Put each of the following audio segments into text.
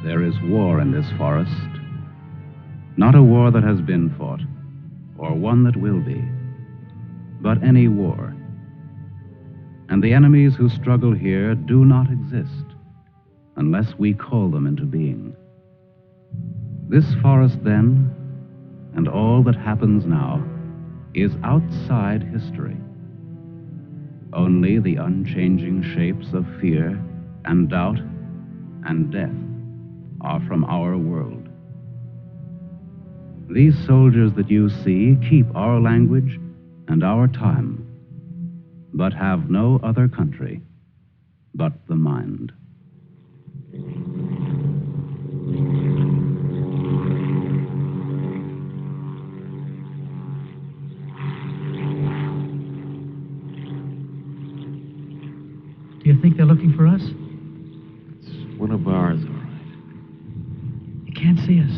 There is war in this forest, not a war that has been fought, or one that will be, but any war. And the enemies who struggle here do not exist unless we call them into being. This forest, then, and all that happens now, is outside history. Only the unchanging shapes of fear and doubt and death are from our world. These soldiers that you see keep our language and our time, but have no other country but the mind. Do you think they're looking for us? It's one of ours, all right. They can't see us.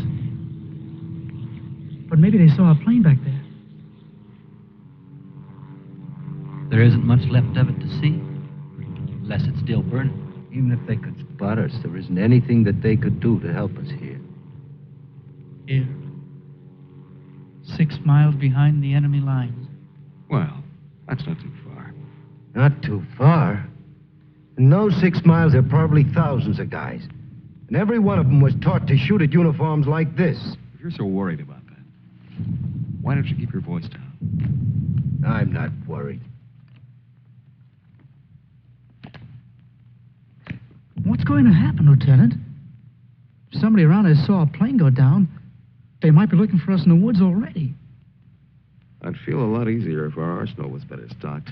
But maybe they saw a plane back there. There isn't much left of it to see, unless it's still burning. Even if they could spot us, there isn't anything that they could do to help us here. Here. 6 miles behind the enemy lines. Well, that's not too far. Not too far. In those 6 miles, there are probably thousands of guys. And every one of them was taught to shoot at uniforms like this. If you're so worried about that, why don't you keep your voice down? I'm not worried. What's going to happen, Lieutenant? If somebody around us saw a plane go down, they might be looking for us in the woods already. I'd feel a lot easier if our arsenal was better stocked.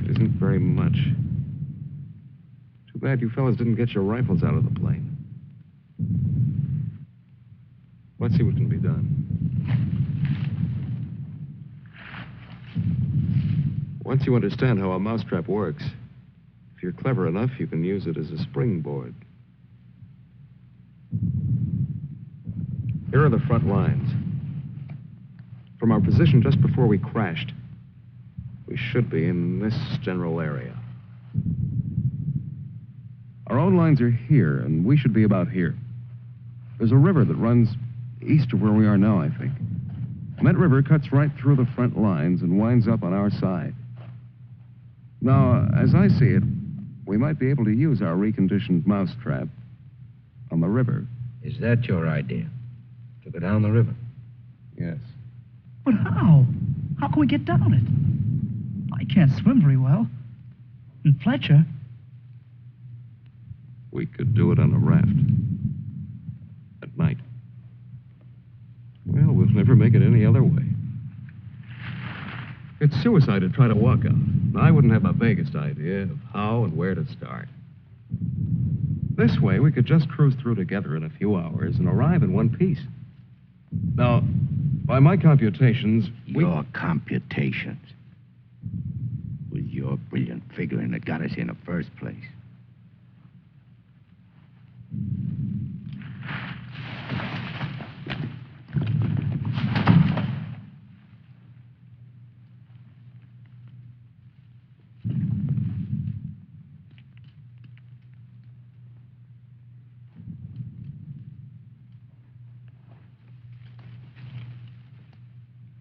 It isn't very much. Too bad you fellas didn't get your rifles out of the plane. Let's see what can be done. Once you understand how a mousetrap works, if you're clever enough, you can use it as a springboard. Here are the front lines. From our position just before we crashed, we should be in this general area. Our own lines are here, and we should be about here. There's a river that runs east of where we are now, I think. And that river cuts right through the front lines and winds up on our side. Now, as I see it, we might be able to use our reconditioned mousetrap on the river. Is that your idea? To go down the river? Yes. But how? How can we get down it? I can't swim very well. And Fletcher... We could do it on a raft. At night. Well, we'll never make it any other way. It's suicide to try to walk out. I wouldn't have the vaguest idea of how and where to start. This way, we could just cruise through together in a few hours and arrive in one piece. Now, by my computations, Your computations. It was your brilliant figuring that got us here in the first place.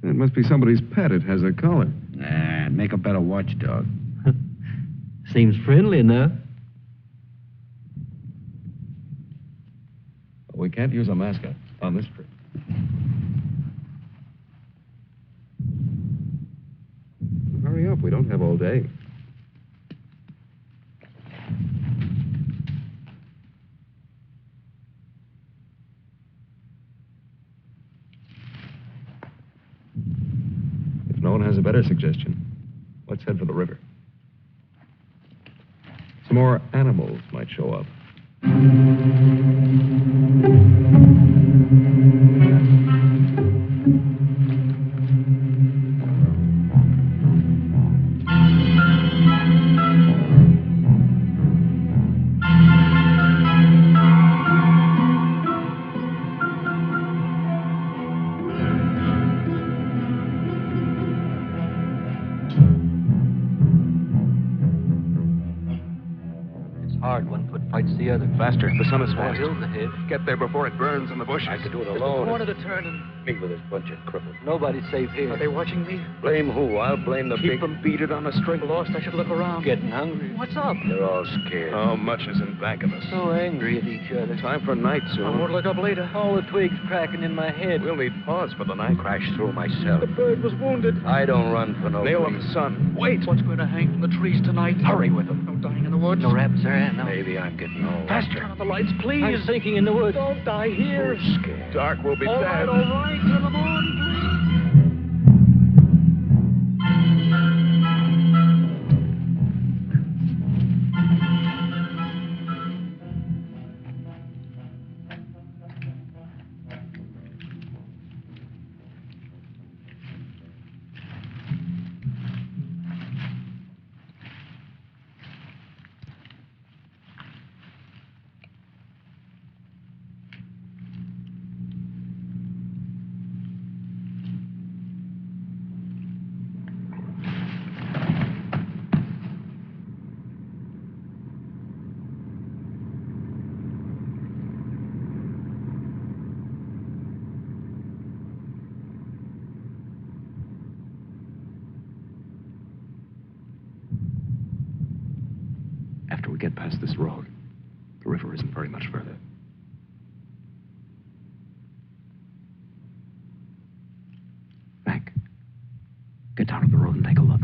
It must be somebody's pet. It has a collar. Nah, make a better watchdog. Seems friendly enough. we can't use a mascot on this trip. if we don't have all day. If no one has a better suggestion, let's head for the river. Some more animals might show up. Hard. One foot fights the other. Faster. The sun is More fast. hills ahead. Get there before it burns in the bushes. I could do it Just a alone. corner to turn and Me with this bunch of cripples. nobody's safe here. Are they watching me? Blame who? I'll blame the Keep them beaded on a string. Lost, I should look around. Getting hungry. What's up? They're all scared. How much is in back of us? So angry at each other. Time for night I'll soon. more to look up later. All the twigs cracking in my head. We'll need pause for the night. Crashed through myself. The bird was wounded. I don't run for no Nail of reason. the sun. Wait. What's going to hang from the trees tonight? Hurry with them. No dying in the woods. No raps there, no. Maybe I'm getting old. Turn on the lights, please. I'm sinking in the woods. Don't die here. Scared. Dark will be All bad. right, all right. Turn them on, please. After we get past this road, the river isn't very much further. Frank, get down to the road and take a look.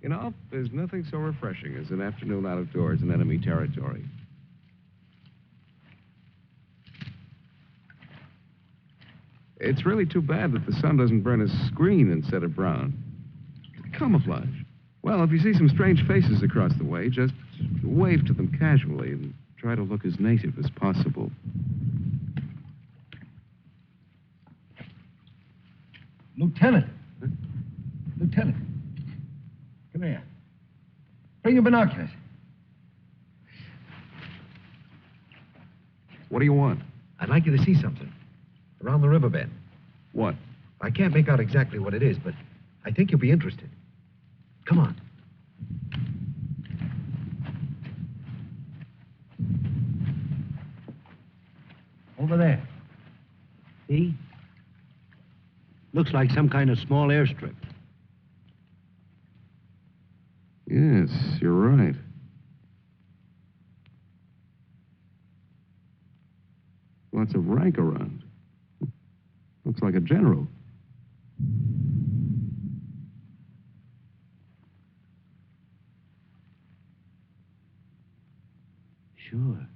You know, there's nothing so refreshing as an afternoon out of doors in enemy territory. It's really too bad that the sun doesn't burn his screen instead of brown. Camouflage. Well, if you see some strange faces across the way, just wave to them casually and try to look as native as possible. Lieutenant. Lieutenant. Come here. Bring your binoculars. What do you want? I'd like you to see something. Around the riverbed. What? I can't make out exactly what it is, but I think you'll be interested. Come on. Over there. See? Looks like some kind of small airstrip. Yes, you're right. Lots of rank around. Looks like a general. Sure.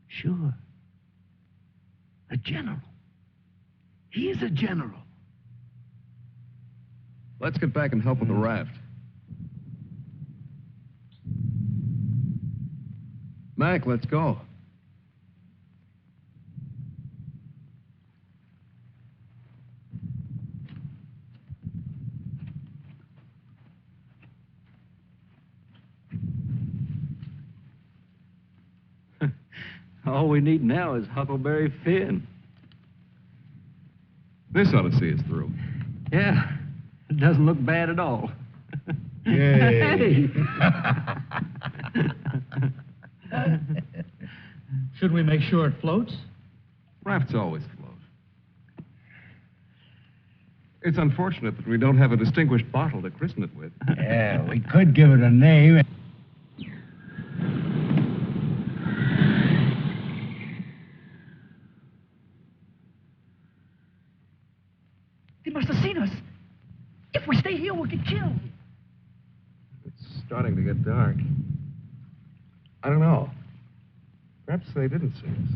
Sure. A general. He is a general. Let's get back and help with the raft. Mac, let's go. All we need now is Huckleberry Finn. This ought to see us through. Yeah, it doesn't look bad at all. Yay. Should we make sure it floats? Rafts always float. It's unfortunate that we don't have a distinguished bottle to christen it with. Yeah, we could give it a name. They must have seen us. If we stay here, we'll get killed. It's starting to get dark. I don't know. Perhaps they didn't see us.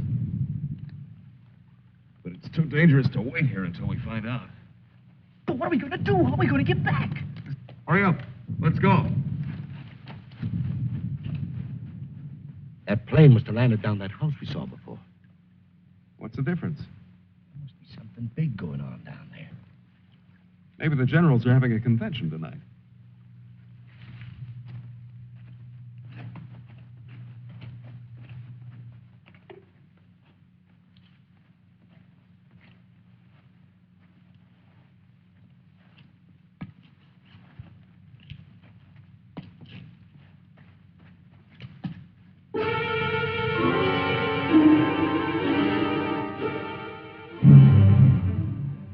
But it's too dangerous to wait here until we find out. But what are we going to do? How are we going to get back? Hurry up. Let's go. That plane must have landed down that house we saw before. What's the difference? There must be something big going on down there. Maybe the generals are having a convention tonight.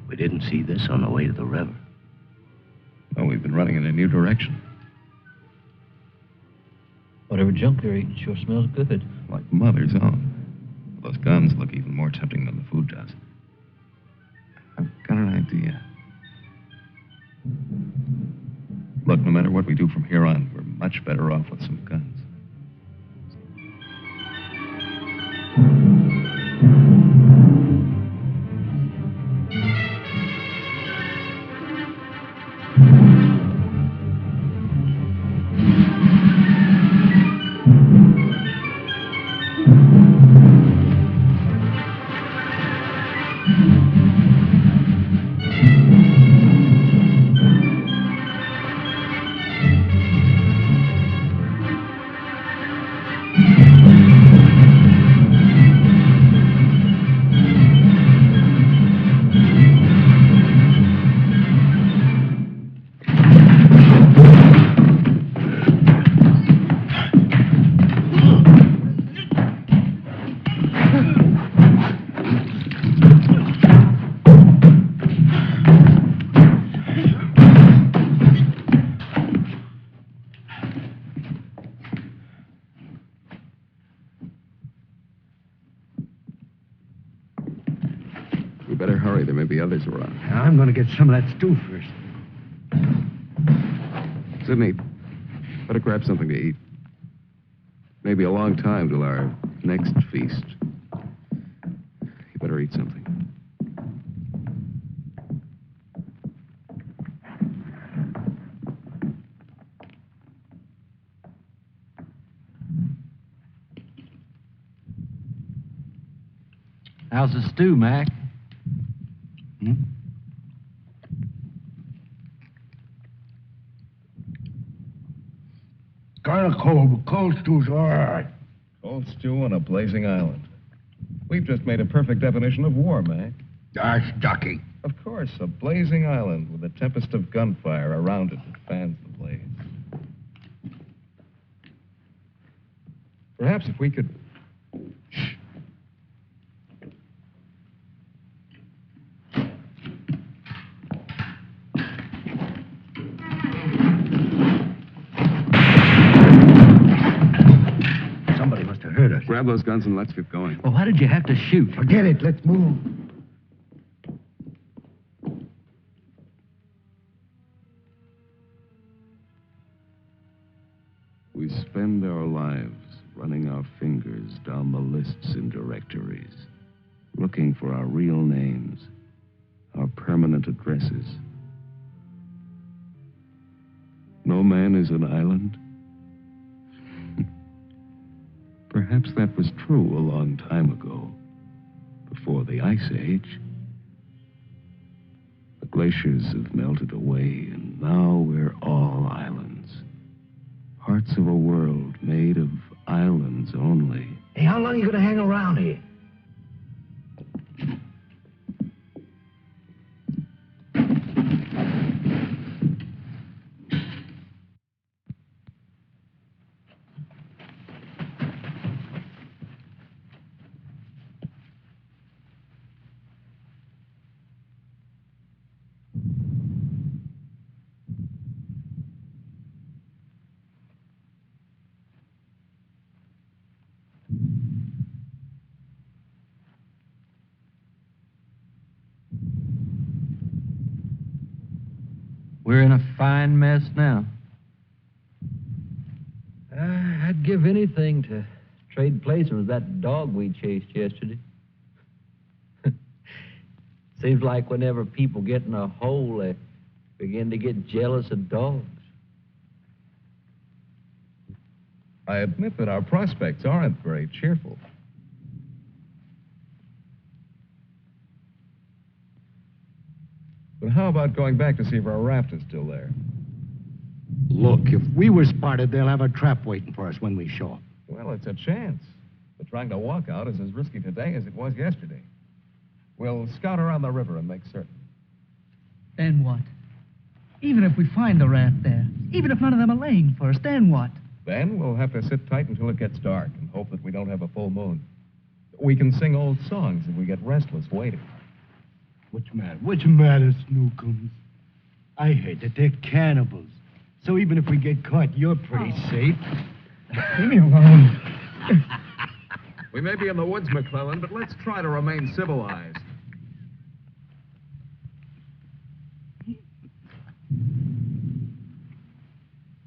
We didn't see this on the way to the river. Oh, we've been running in a new direction. Whatever junk they're eating sure smells good. Like Mother's own. Those guns look even more tempting than the food does. I've got an idea. Look, no matter what we do from here on, we're much better off with some guns. We better hurry. There may be others around. I'm going to get some of that stew first. Sidney, better grab something to eat. Maybe a long time till our next feast. You better eat something. How's the stew, Mac? Kind of cold, but cold stew's all right. Cold stew on a blazing island. We've just made a perfect definition of war, Mac. That's ducky. Of course, a blazing island with a tempest of gunfire around it that fans the blaze. Perhaps if we could... Shh. Somebody must have heard us. Grab those guns and let's get going. Well, why did you have to shoot? Forget it. Let's move. spend our lives running our fingers down the lists in directories, looking for our real names, our permanent addresses. No man is an island. Perhaps that was true a long time ago, before the Ice Age. The glaciers have melted away, and now we're all islands. Parts of a world made of islands only. Hey, how long are you going to hang around here? We're in a fine mess now. I'd give anything to trade places with that dog we chased yesterday. Seems like whenever people get in a hole, they begin to get jealous of dogs. I admit that our prospects aren't very cheerful. But how about going back to see if our raft is still there? Look, if we were spotted, they'll have a trap waiting for us when we show up. Well, it's a chance. But trying to walk out is as risky today as it was yesterday. We'll scout around the river and make certain. Then what? Even if we find the raft there, even if none of them are laying for us, then what? Then we'll have to sit tight until it gets dark and hope that we don't have a full moon. We can sing old songs if we get restless waiting. What's the matter, Snookums? I heard that they're cannibals. So even if we get caught, you're pretty safe. Leave me alone. We may be in the woods, McClellan, but let's try to remain civilized.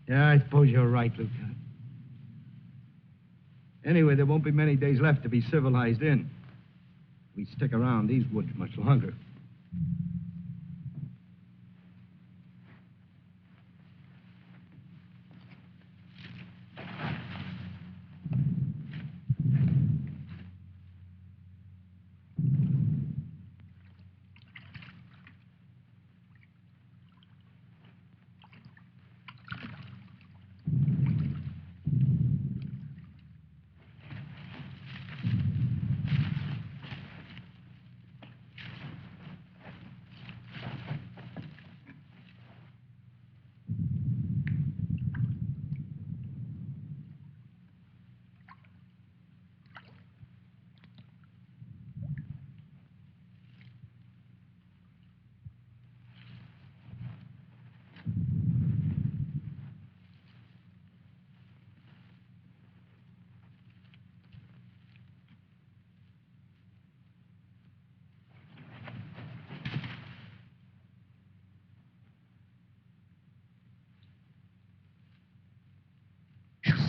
Yeah, I suppose you're right, Lieutenant. Anyway, there won't be many days left to be civilized in. We stick around these woods much longer.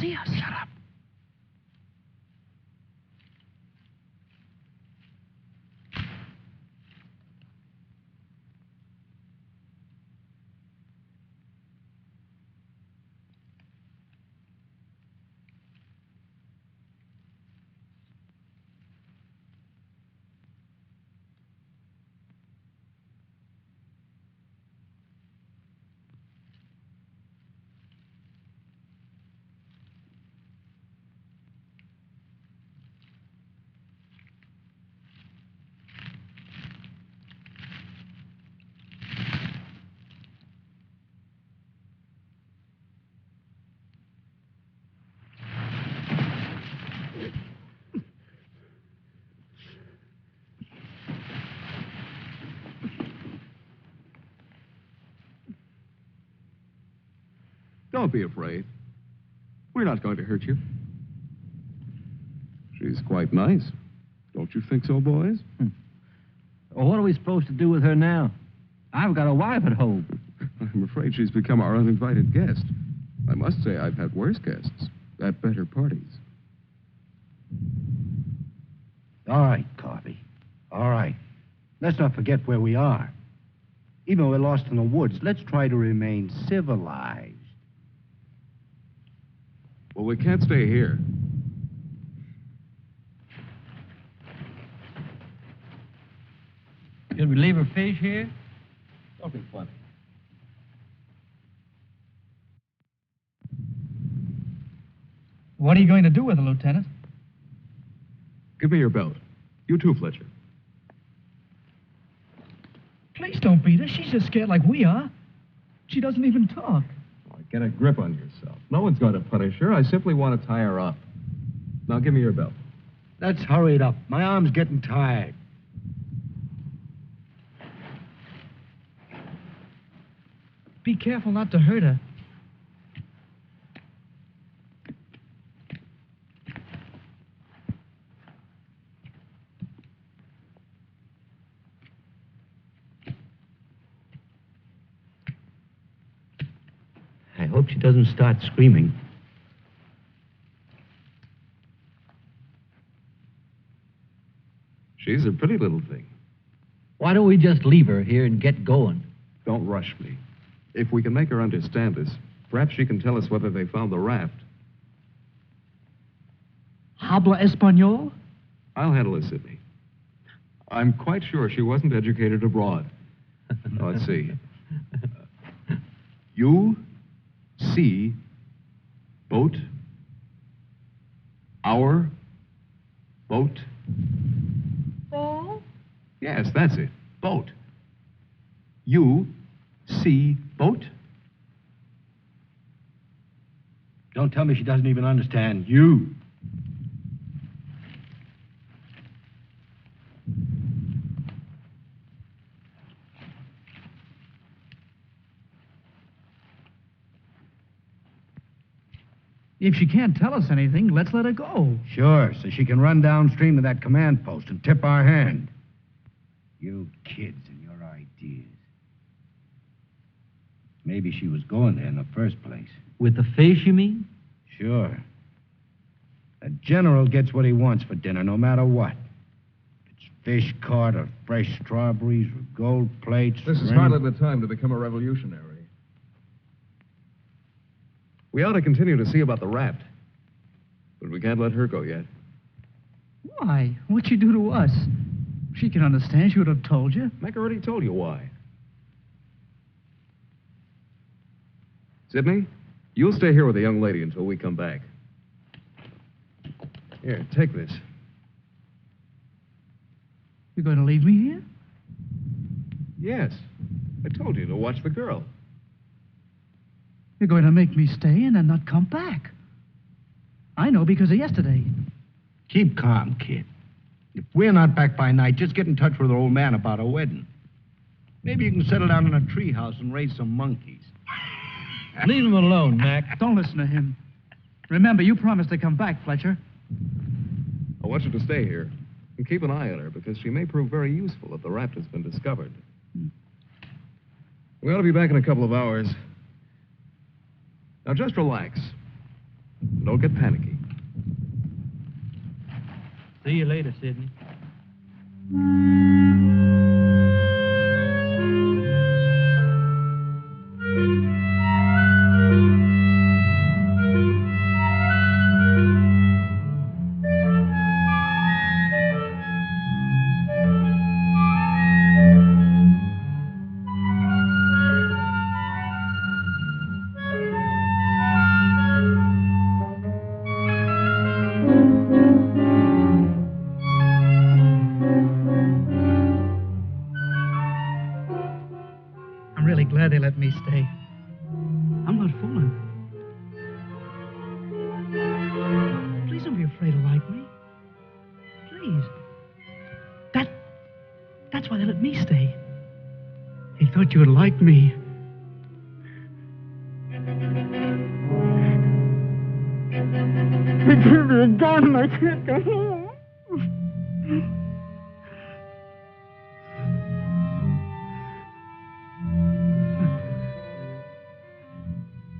See us. Shut up. Don't be afraid. We're not going to hurt you. She's quite nice. Don't you think so, boys? Well, what are we supposed to do with her now? I've got a wife at home. I'm afraid she's become our uninvited guest. I must say I've had worse guests. at better parties. All right, Corby. All right. Let's not forget where we are. Even though we're lost in the woods, let's try to remain civilized. Well, we can't stay here. Should we leave her fish here? Don't be funny. What are you going to do with her, Lieutenant? Give me your belt. You too, Fletcher. Please don't beat her. She's just scared like we are. She doesn't even talk. Oh, get a grip on yourself. No one's going to punish her. I simply want to tie her up. Now give me your belt. Let's hurry it up. My arm's getting tired. Be careful not to hurt her. I hope she doesn't start screaming. She's a pretty little thing. Why don't we just leave her here and get going? Don't rush me. If we can make her understand us, perhaps she can tell us whether they found the raft. Habla Espanol? I'll handle it, Sidney. I'm quite sure she wasn't educated abroad. Now, let's see. You see boat, our boat. Ball? Yes, that's it. Boat. You see boat? Don't tell me she doesn't even understand you. If she can't tell us anything, let's let her go. Sure, so she can run downstream to that command post and tip our hand. You kids and your ideas. Maybe she was going there in the first place. With the fish, you mean? Sure. A general gets what he wants for dinner, no matter what. If it's fish caught or fresh strawberries or gold plates. This is or hardly the time to become a revolutionary. We ought to continue to see about the raft. But we can't let her go yet. Why? What'd she do to us? She can understand. She would have told you. Mac already told you why. Sidney, you'll stay here with the young lady until we come back. Here, take this. You're going to leave me here? Yes. I told you to watch the girl. You're going to make me stay and then not come back. I know because of yesterday. Keep calm, kid. If we're not back by night, just get in touch with our old man about our wedding. Maybe you can settle down in a treehouse and raise some monkeys. Leave him alone, Mac. Don't listen to him. Remember, you promised to come back, Fletcher. I want you to stay here and keep an eye on her because she may prove very useful if the raft has been discovered. We ought to be back in a couple of hours. Now, just relax. Don't get panicky. See you later, Sidney. Glad they let me stay. I'm not fooling. Please don't be afraid to like me. Please. That's why they let me stay. They thought you would like me. It should be a gun, I can't go home.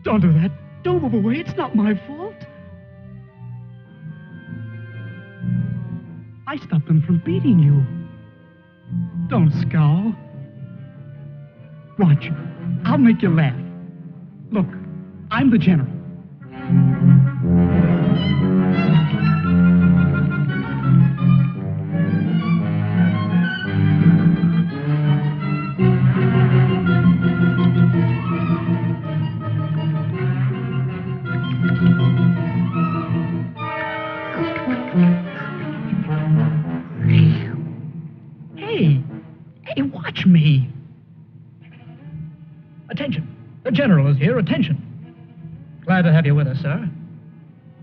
Don't do that. Don't move away. It's not my fault. I stopped them from beating you. Don't scowl. Watch. I'll make you laugh. Look, I'm the general. Hey, watch me. Attention. The general is here. Attention. Glad to have you with us, sir.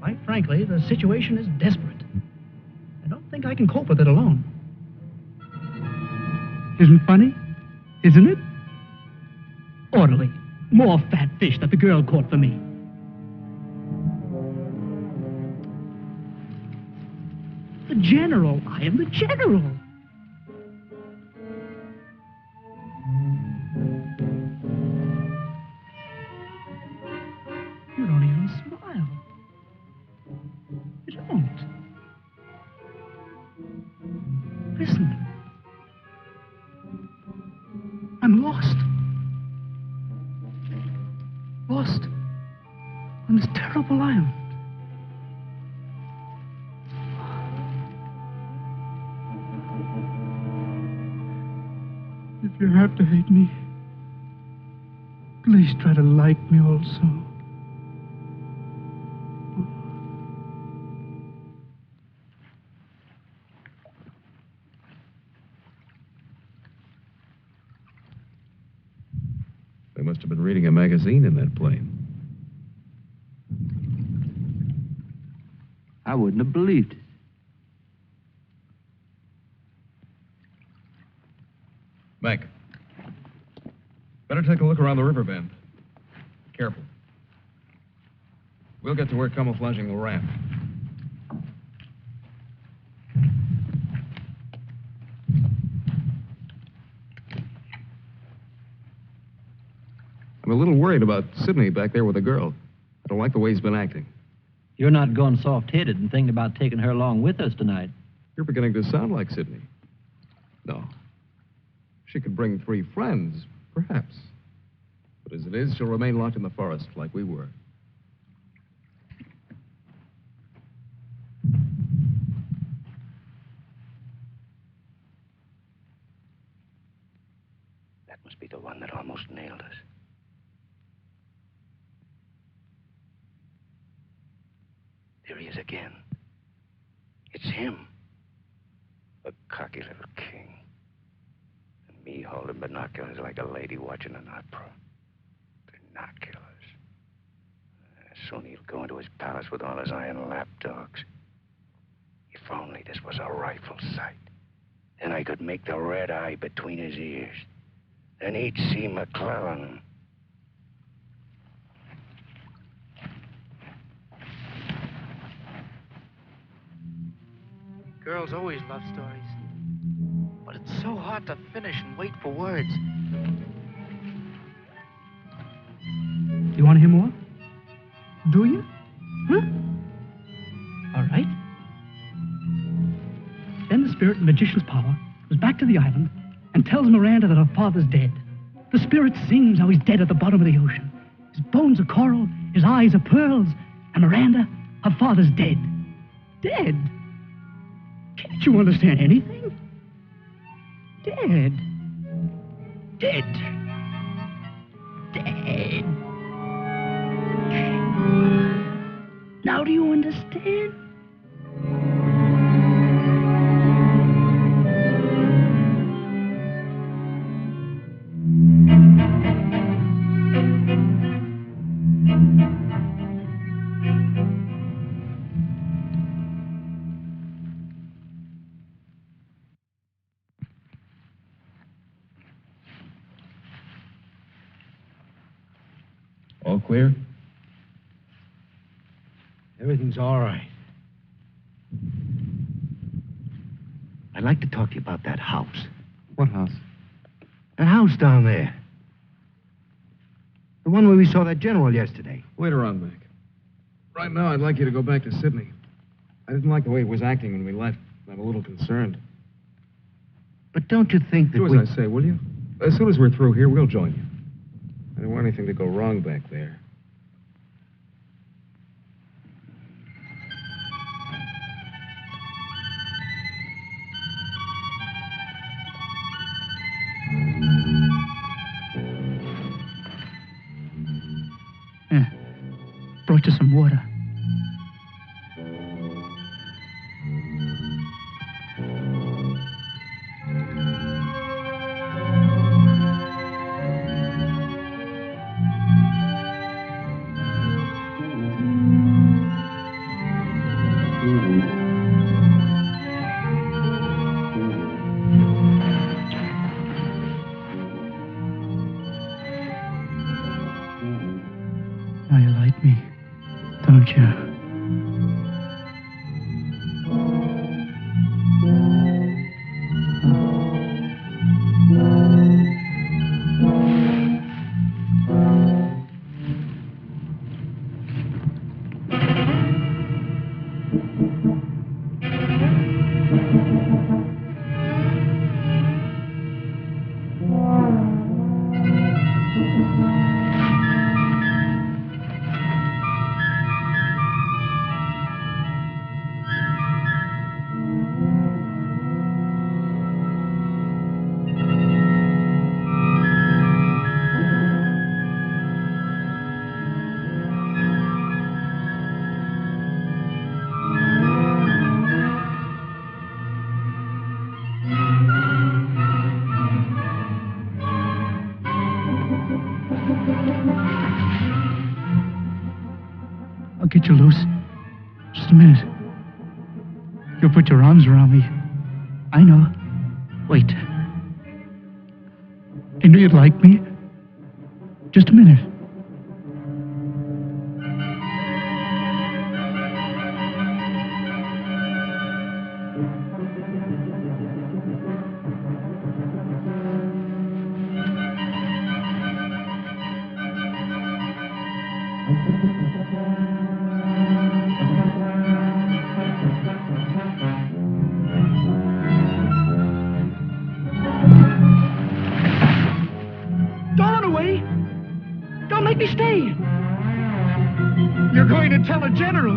Quite frankly, the situation is desperate. I don't think I can cope with it alone. Isn't funny? Isn't it? Orderly. More fat fish that the girl caught for me. The general. I am the general. You don't even smile. You don't. Listen. I'm lost. Lost on this terrible island. If you have to hate me, please try to like me also. They must have been reading a magazine in that plane. I wouldn't have believed it. Mac, better take a look around the river bend. Careful. We'll get to work camouflaging the raft. I'm a little worried about Sidney back there with the girl. I don't like the way he's been acting. You're not going soft-headed and thinking about taking her along with us tonight. You're beginning to sound like Sidney. No. She could bring 3 friends, perhaps. But as it is, she'll remain locked in the forest like we were. That must be the one that almost nailed us. There he is again. It's him. A cocky little king. And me holding binoculars like a lady watching an opera. Binoculars. Soon he'll go into his palace with all his iron lapdogs. If only this was a rifle sight. Then I could make the red eye between his ears. Then he'd see McClellan. Girls always love stories. But it's so hard to finish and wait for words. You want to hear more? Do you? Huh? All right. Then the spirit in the magician's power goes back to the island and tells Miranda that her father's dead. The spirit sings how he's dead at the bottom of the ocean. His bones are coral, his eyes are pearls, and Miranda, her father's dead. Dead? Can't you understand anything? Dead. Dead. Dead. Now do you understand? All clear? Everything's all right. I'd like to talk to you about that house. What house? That house down there. The one where we saw that general yesterday. Later on, Mac. Right now, I'd like you to go back to Sydney. I didn't like the way he was acting when we left. I'm a little concerned. But don't you think that Do as I say, will you? As soon as we're through here, we'll join you. I don't want anything to go wrong back there. Yeah. Brought you some water. Now you like me, don't you? I'll get you loose. Just a minute. You'll put your arms around me. I know. Wait. I knew you'd like me. Just a minute. Don't run away. Don't make me stay. You're going to tell a general.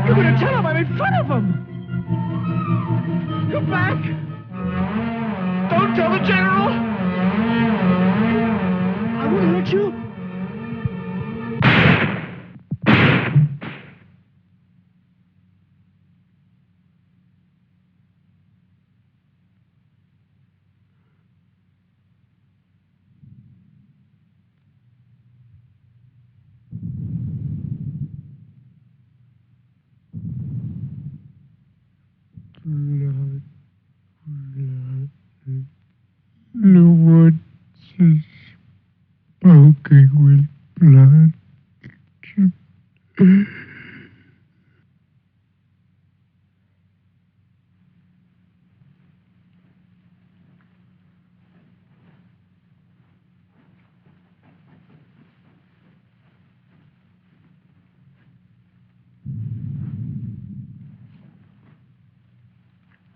You're going to tell him I'm in front of him. Come back. Don't tell the general. I wouldn't hurt you. The woods is smoking with blood.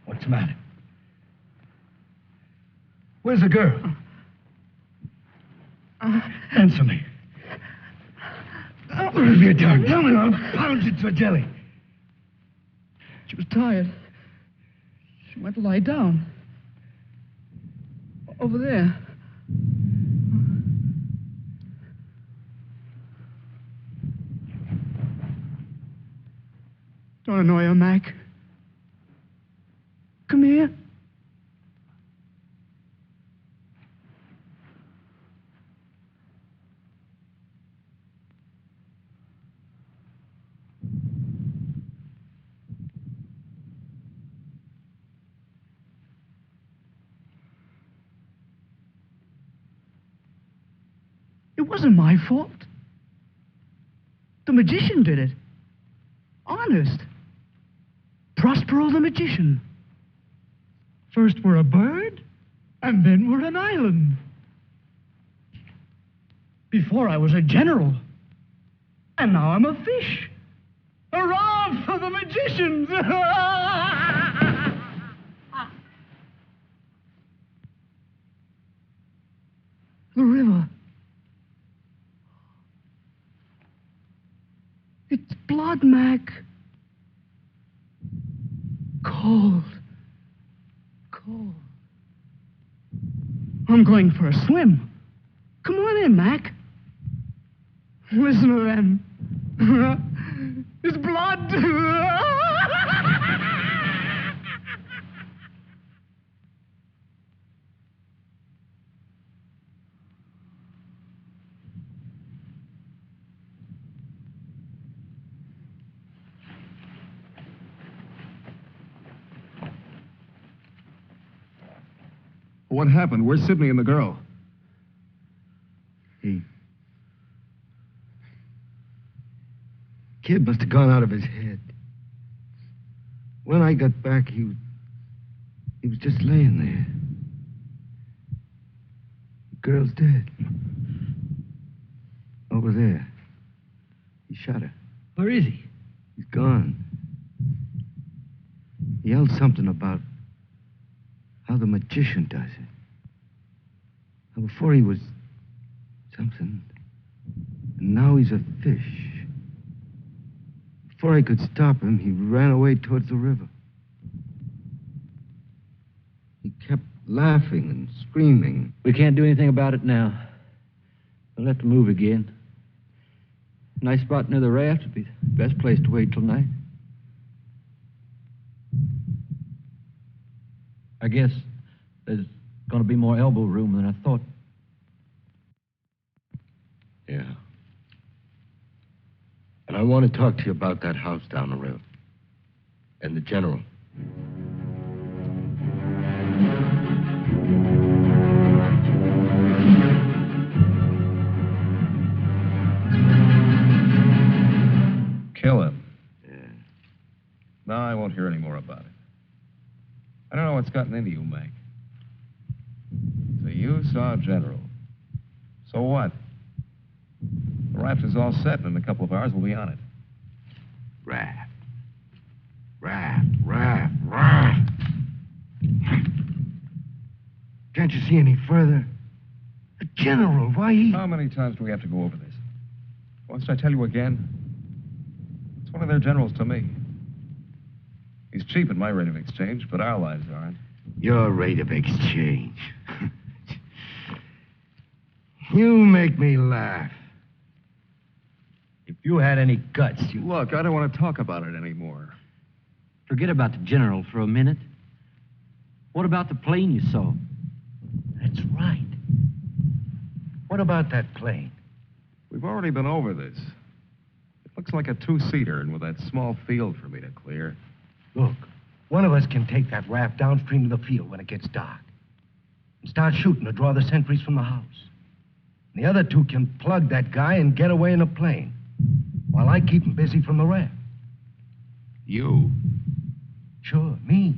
What's the matter? Where's the girl? Answer me. What have you done? Tell me, or I'll pound you to a jelly. She was tired. She went to lie down. Over there. Don't annoy her, Mac. Come here. It wasn't my fault. The magician did it. Honest. Prospero the magician. First we're a bird, and then we're an island. Before I was a general, and now I'm a fish. Hurrah for the magicians! The river. It's blood, Mac. Cold. Cold. I'm going for a swim. Come on in, Mac. Listen to them. It's blood. What happened? Where's Sidney and the girl? Kid must have gone out of his head. When I got back, he was just laying there. The girl's dead. Over there. He shot her. Where is he? He's gone. He yelled something about how the magician does it. Now, before he was something, and now he's a fish. Before I could stop him, he ran away towards the river. He kept laughing and screaming. We can't do anything about it now. We'll have to move again. Nice spot near the raft would be the best place to wait till night. I guess there's going to be more elbow room than I thought. Yeah. And I want to talk to you about that house down the river. And the general. Kill him. Yeah. No, I won't hear any more about it. I don't know what's gotten into you, Mac. So you saw General. So what? The raft is all set, and in a couple of hours we'll be on it. Raft. Raft. Can't you see any further? The general, why he... How many times do we have to go over this? Must I tell you again? It's one of their generals to me. He's cheap at my rate of exchange, but our lives aren't. Your rate of exchange. You make me laugh. If you had any guts, you... Look, I don't want to talk about it anymore. Forget about the general for a minute. What about the plane you saw? That's right. What about that plane? We've already been over this. It looks like a two-seater, and with that small field for me to clear. Look, one of us can take that raft downstream to the field when it gets dark and start shooting to draw the sentries from the house. And the other two can plug that guy and get away in a plane while I keep him busy from the raft. You? Sure, me.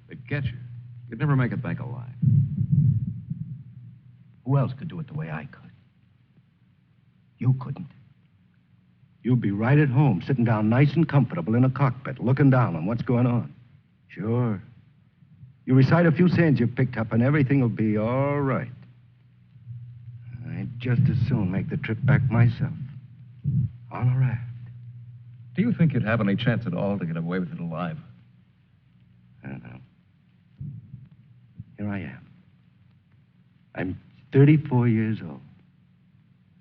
They'd get you. You'd never make it back alive. Who else could do it the way I could? You couldn't. You'd be right at home, sitting down nice and comfortable in a cockpit, looking down on what's going on. Sure. You recite a few sayings you've picked up, and everything will be all right. I'd just as soon make the trip back myself. On a raft. Do you think you'd have any chance at all to get away with it alive? I don't know. Here I am. I'm 34 years old.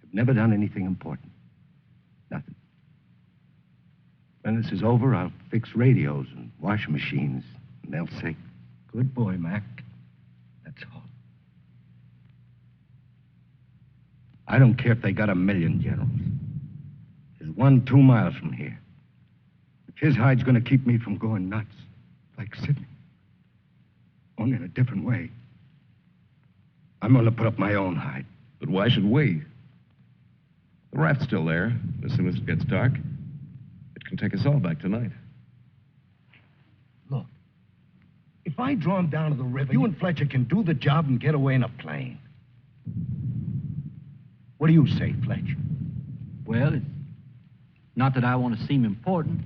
I've never done anything important. Nothing. When this is over, I'll fix radios and washing machines, and they'll say, "Good boy, Mac." That's all. I don't care if they got 1,000,000 generals. There's one 2 miles from here. If his hide's going to keep me from going nuts, like Sidney, only in a different way, I'm going to put up my own hide. But why should we? The raft's still there. As soon as it gets dark, it can take us all back tonight. Look, if I draw him down to the river, you and Fletcher can do the job and get away in a plane. What do you say, Fletcher? Well, Not that I want to seem important.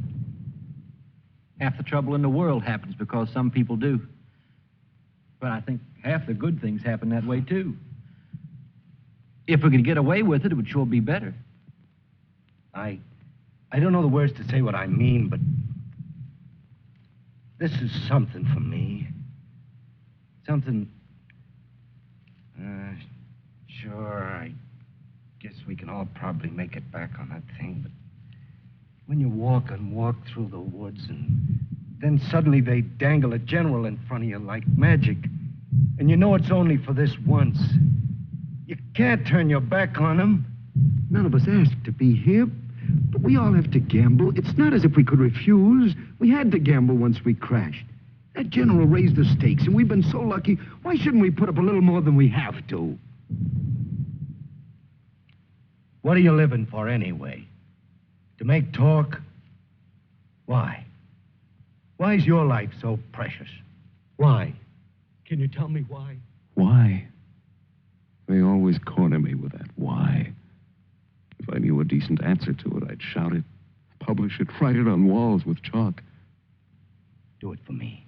Half the trouble in the world happens because some people do. But I think half the good things happen that way, too. If we could get away with it, it would sure be better. I don't know the words to say what I mean, but this is something for me. Something... Sure, I guess we can all probably make it back on that thing, but when you walk through the woods and then suddenly they dangle a general in front of you like magic, and you know it's only for this once, you can't turn your back on him. None of us asked to be here, but we all have to gamble. It's not as if we could refuse. We had to gamble once we crashed. That general raised the stakes, and we've been so lucky. Why shouldn't we put up a little more than we have to? What are you living for anyway? To make talk? Why? Why is your life so precious? Why? Can you tell me why? Why? They always corner me with that why. If I knew a decent answer to it, I'd shout it, publish it, write it on walls with chalk. Do it for me.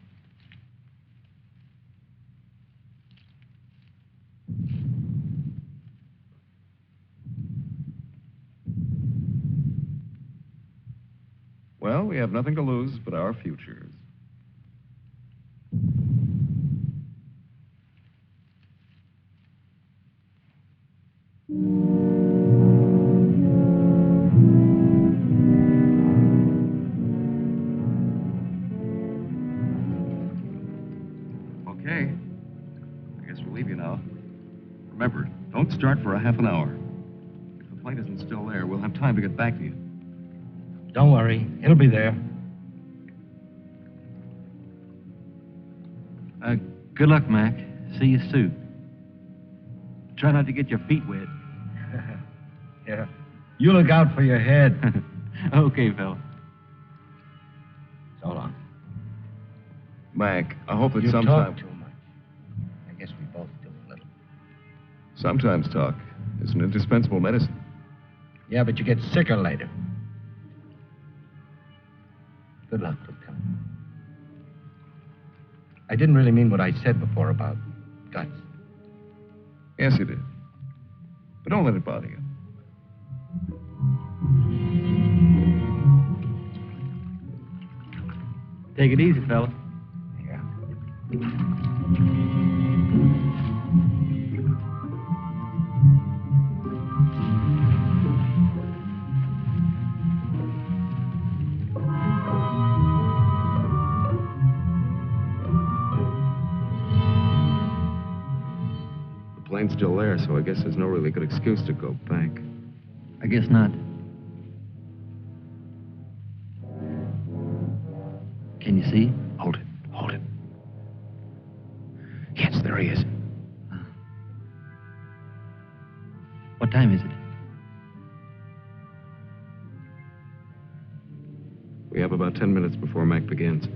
Well, we have nothing to lose but our futures. Okay. I guess we'll leave you now. Remember, don't start for a half an hour. If the plane isn't still there, we'll have time to get back to you. Don't worry, it'll be there. Good luck, Mac. See you soon. Try not to get your feet wet. Yeah. You look out for your head. Okay, fella. So long. Mac, I hope that You sometime... talk too much. I guess we both do a little. Sometimes talk is an indispensable medicine. Yeah, but you get sicker later. Good luck, Lieutenant. I didn't really mean what I said before about guts. Yes, you did. But don't let it bother you. Take it easy, fella. Yeah. The plane's still there, so I guess there's no really good excuse to go back. I guess not. Can you see? Hold it. Hold it. Yes, there he is. What time is it? We have about 10 minutes before Mac begins.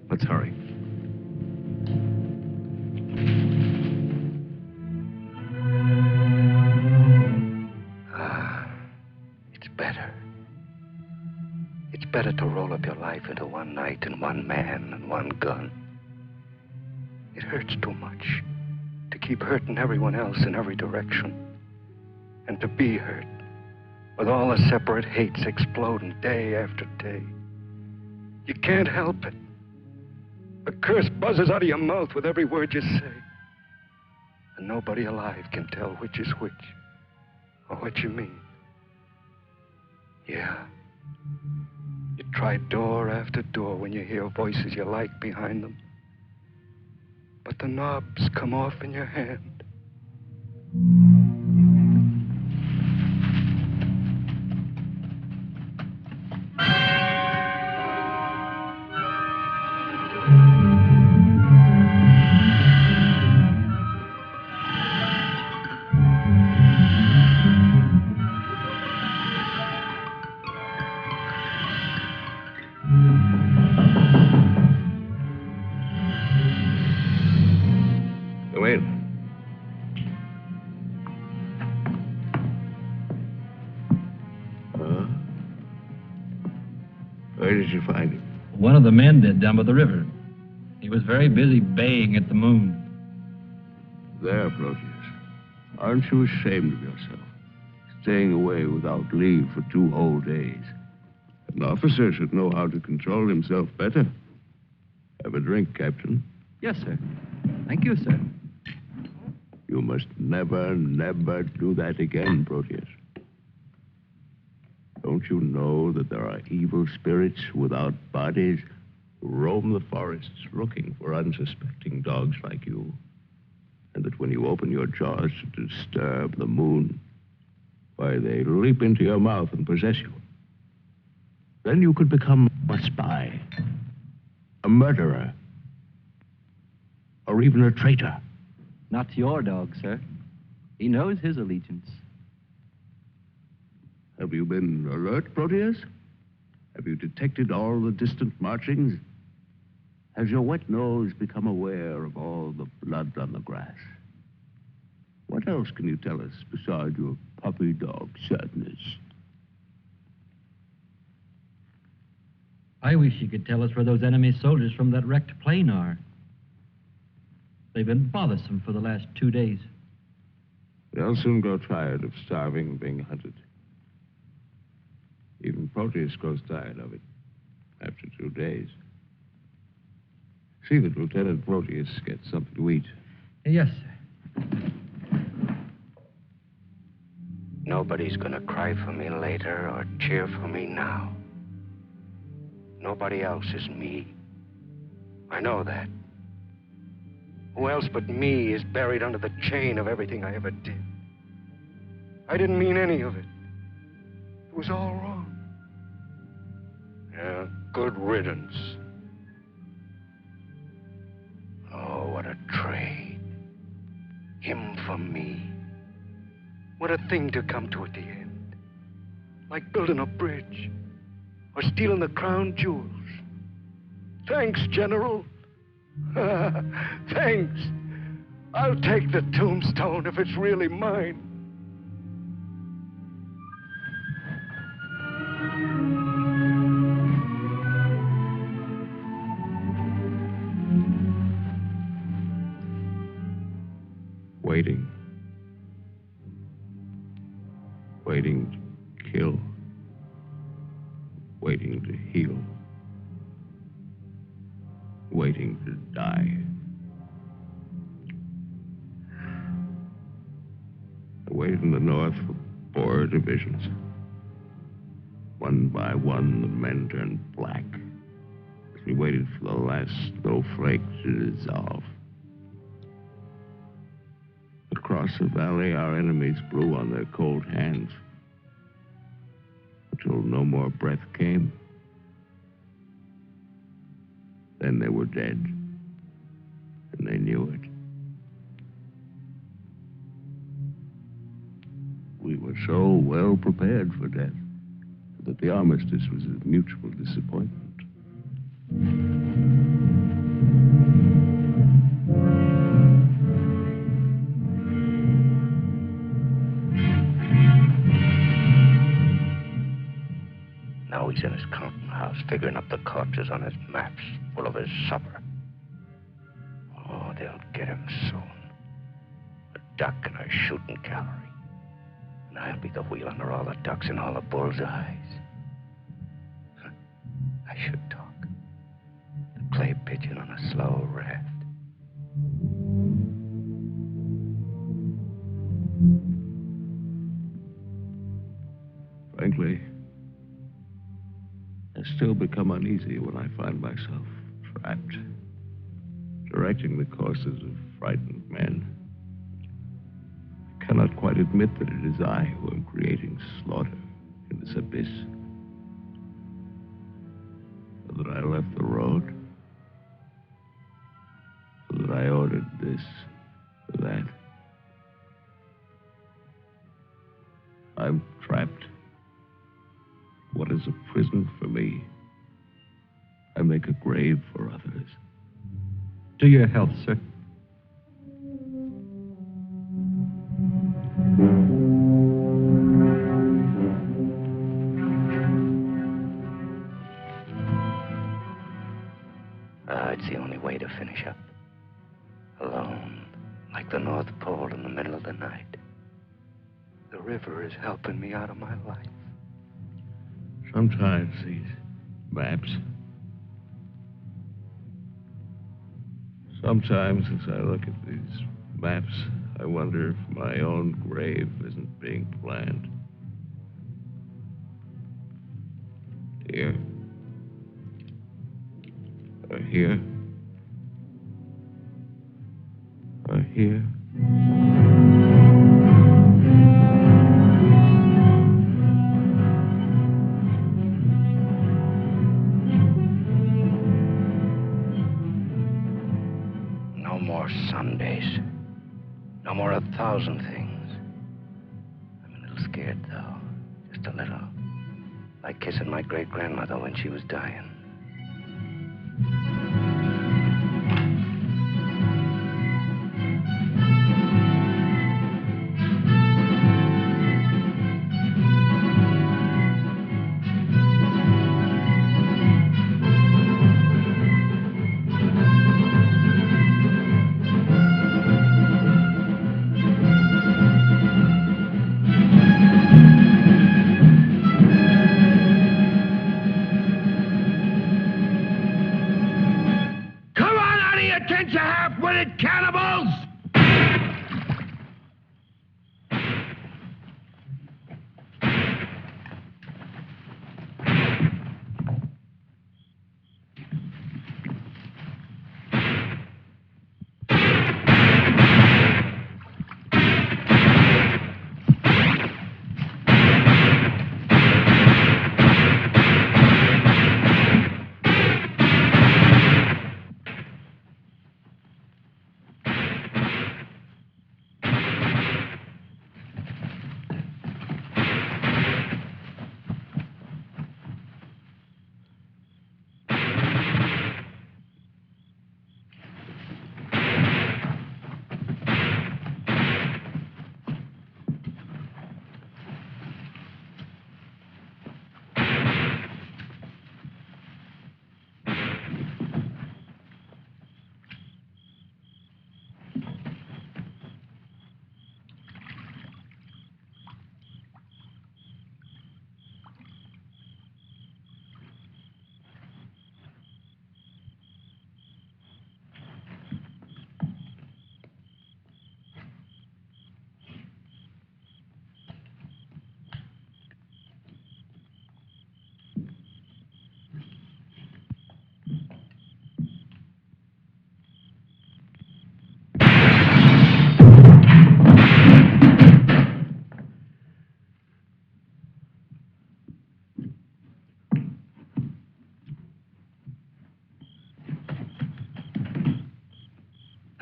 Let's hurry. It's better. It's better to roll up your life into one night and one man and one gun. It hurts too much to keep hurting everyone else in every direction. And to be hurt, with all the separate hates exploding day after day. You can't help it. A curse buzzes out of your mouth with every word you say. And nobody alive can tell which is which, or what you mean. Yeah. You try door after door when you hear voices you like behind them. But the knobs come off in your hand. the men did down by the river. He was very busy baying at the moon. There, Proteus. Aren't you ashamed of yourself? Staying away without leave for 2 whole days. An officer should know how to control himself better. Have a drink, Captain. Yes, sir. Thank you, sir. You must never, never do that again, Proteus. Don't you know that there are evil spirits without bodies who roam the forests looking for unsuspecting dogs like you? And that when you open your jaws to disturb the moon, why, they leap into your mouth and possess you. Then you could become a spy, a murderer, or even a traitor. Not to your dog, sir. He knows his allegiance. Have you been alert, Proteus? Have you detected all the distant marchings? Has your wet nose become aware of all the blood on the grass? What else can you tell us besides your puppy dog sadness? I wish you could tell us where those enemy soldiers from that wrecked plane are. They've been bothersome for the last 2 days. They'll soon grow tired of starving and being hunted. Even Proteus grows tired of it after 2 days. See that Lieutenant Proteus gets something to eat. Yes, sir. Nobody's gonna cry for me later or cheer for me now. Nobody else is me. I know that. Who else but me is buried under the chain of everything I ever did? I didn't mean any of it. It was all wrong. Yeah, good riddance. Oh, what a trade. Him for me. What a thing to come to at the end. Like building a bridge. Or stealing the crown jewels. Thanks, General. Thanks. I'll take the tombstone if it's really mine. Waiting. Waiting to kill. Waiting to heal. Waiting to die. I waited in the north for 4 divisions. One by one, the men turned black as we waited for the last snowflake to dissolve. Across the valley, our enemies blew on their cold hands until no more breath came. Then they were dead, and they knew it. We were so well prepared for death that the armistice was a mutual disappointment. Now he's in his counting house, figuring up the corpses on his maps, full of his supper. Oh, they'll get him soon. A duck in a shooting gallery. And I'll be the wheel under all the ducks and all the bull's eyes. I should talk. The clay pigeon on a slow raft. Frankly, I still become uneasy when I find myself trapped, directing the courses of frightened men. I cannot quite admit that it is I who am creating slaughter in this abyss. So that I left the road, so that I ordered this or that. I'm trapped. What is a prison for me? I make a grave for others. To your health, sir. It's the only way to finish up. Alone, like the North Pole in the middle of the night. The river is helping me out of my life. Sometimes these maps. Sometimes as I look at these maps, I wonder if my own grave isn't being planned. Here. Or here. Or here. No more Sundays. No more 1,000 things. I'm a little scared, though. Just a little. Like kissing my great-grandmother when she was dying. Cannibals!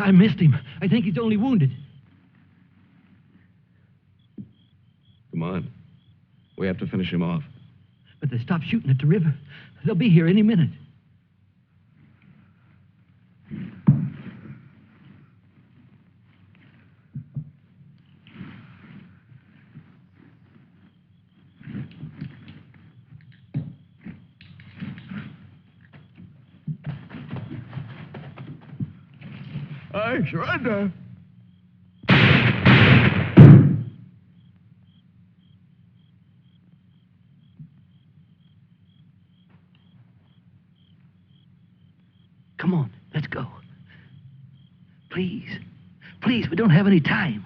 I missed him. I think he's only wounded. Come on. We have to finish him off. But they stopped shooting at the river. They'll be here any minute. I surrender. Come on, let's go. Please. Please, we don't have any time.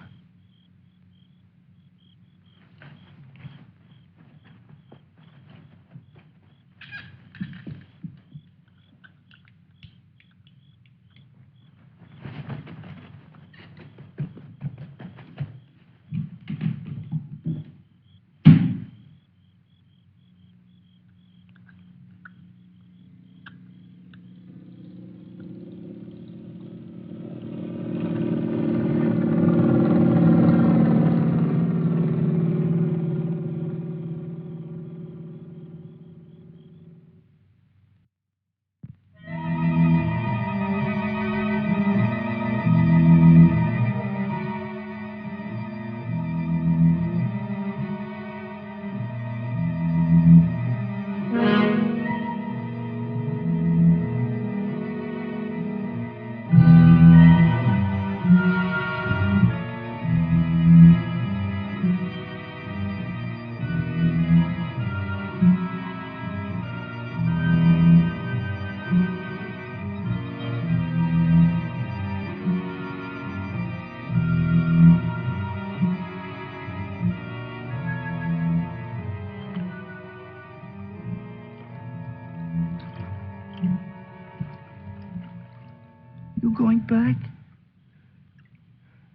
You going back?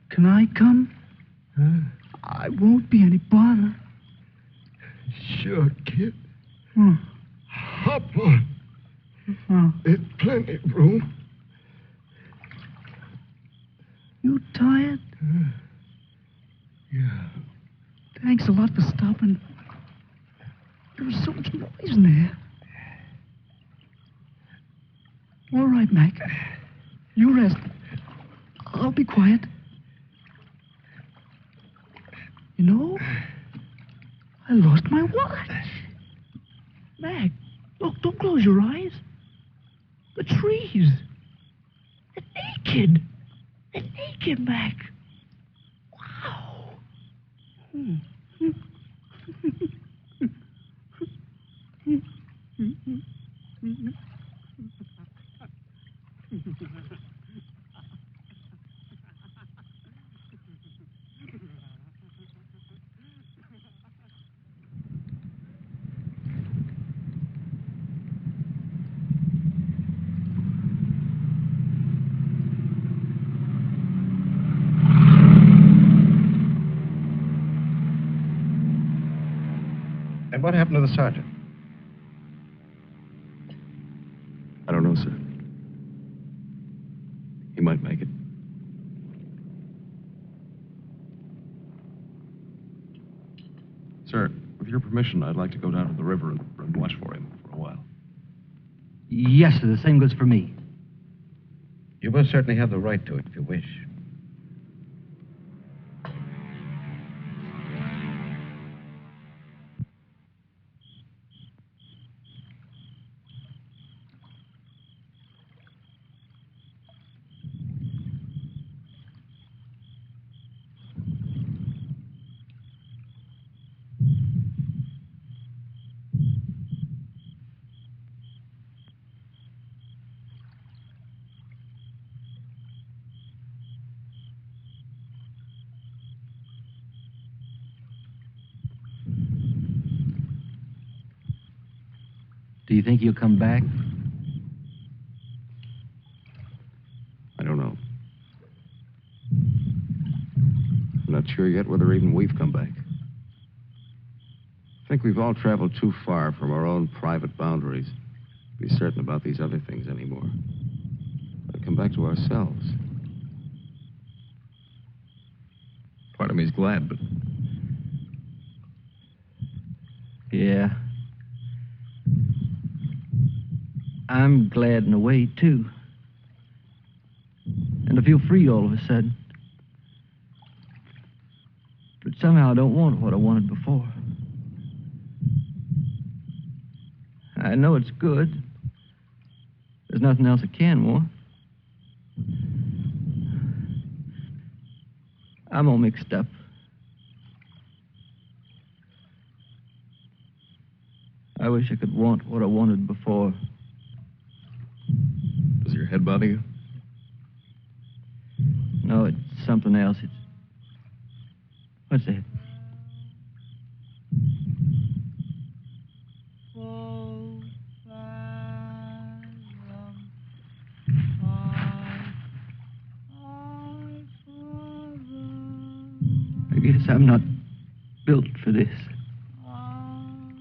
Can I come? I won't be any bother. Sure, kid. Hmm. Hop on. There's plenty of room. You tired? Yeah. Thanks a lot for stopping. There was so much noise in there. All right, Mac. You rest. I'll be quiet. You know, I lost my watch. Mac, look, don't close your eyes. The trees. They're naked. They're naked, Mac. Wow. And what happened to the sergeant? I don't know, sir. He might make it. Sir, with your permission, I'd like to go down to the river and watch for him for a while. Yes, sir. The same goes for me. You most certainly have the right to it if you wish. Do you think he'll come back? I don't know. I'm not sure yet whether even we've come back. I think we've all traveled too far from our own private boundaries to be certain about these other things anymore. We'll come back to ourselves. Part of me's glad, but... Yeah. I'm glad in a way, too. And I feel free all of a sudden. But somehow I don't want what I wanted before. I know it's good. There's nothing else I can want. I'm all mixed up. I wish I could want what I wanted before. Does your head bother you? No, it's something else. It's... What's that? I guess I'm not built for this.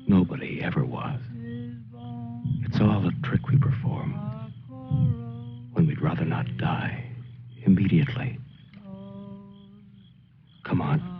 Nobody ever was. It's all a trick we perform when we'd rather not die immediately. Come on.